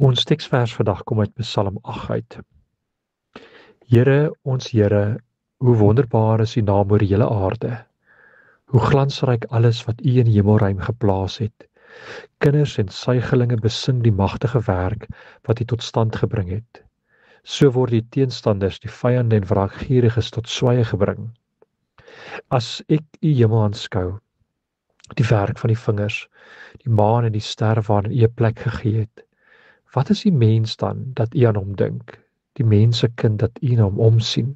Ons teksvers vandag kom uit Psalm 8 uit. Here, ons Here, hoe wonderbaar is U naam oor die hele aarde. Hoe glansryk alles wat U in die hemelruim geplaas het. Kinders en suigelinge besing die magtige werk wat U tot stand gebring het. So word die teenstanders, die vyande en wraakgieriges tot swye gebring. As ek U hemel aanskou, die werk van die vingers, die maan en die ster waarin U 'n plek gegee het, wat is die mens dan dat U aan hom dink? Die mensekind dat U na hom omsien.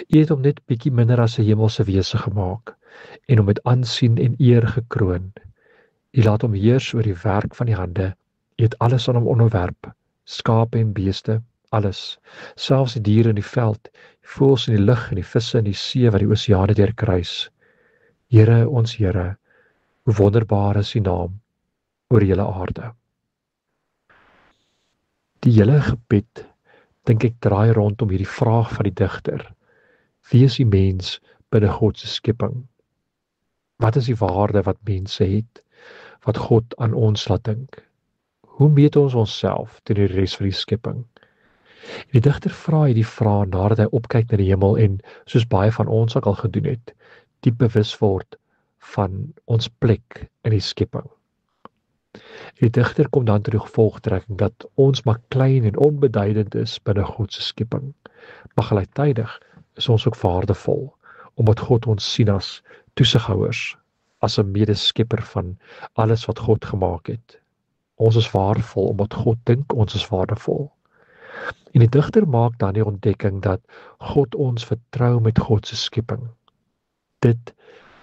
U het hom net bietjie minder as 'n hemelse wese gemaak en hom met aansien en eer gekroon. U laat hom heers oor die werk van die hande. U het alles aan hom onderwerp, skape en beeste, alles, selfs die diere in die veld, die voëls in die lug en die visse in die see wat die oseane deurkruis. Here, ons Here, hoe wonderbaar is U naam oor die hele aarde. Die hele gebed, dink ek, draai rondom hierdie vraag van die digter. Wie is die mens binne God se skepping? Wat is die waarde wat mense het, wat God aan ons laat dink? Hoe meet ons onsself teenoor die res van die skepping? En die digter vra hierdie vraag nadat hy opkyk na die hemel en, soos baie van ons ook al gedoen het, diep bewus word van ons plek in die skepping. Die digter kom dan tot die gevolgtrekking dat ons maar klein en onbeduidend is binne God se skepping. Maar gelyktydig is ons ook waardevol, omdat God ons sien as toesighouers, as 'n medeskepper van alles wat God gemaak het. Ons is waardevol omdat God dink ons is waardevol. En die digter maak dan die ontdekking dat God ons vertrou met God se skepping. Dit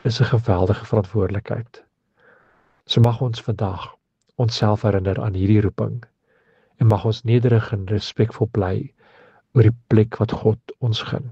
is 'n geweldige verantwoordelikheid. So mag ons vandag onsself herinner aan hierdie roeping en mag ons nederig en respekvol bly oor die plek wat God ons gun.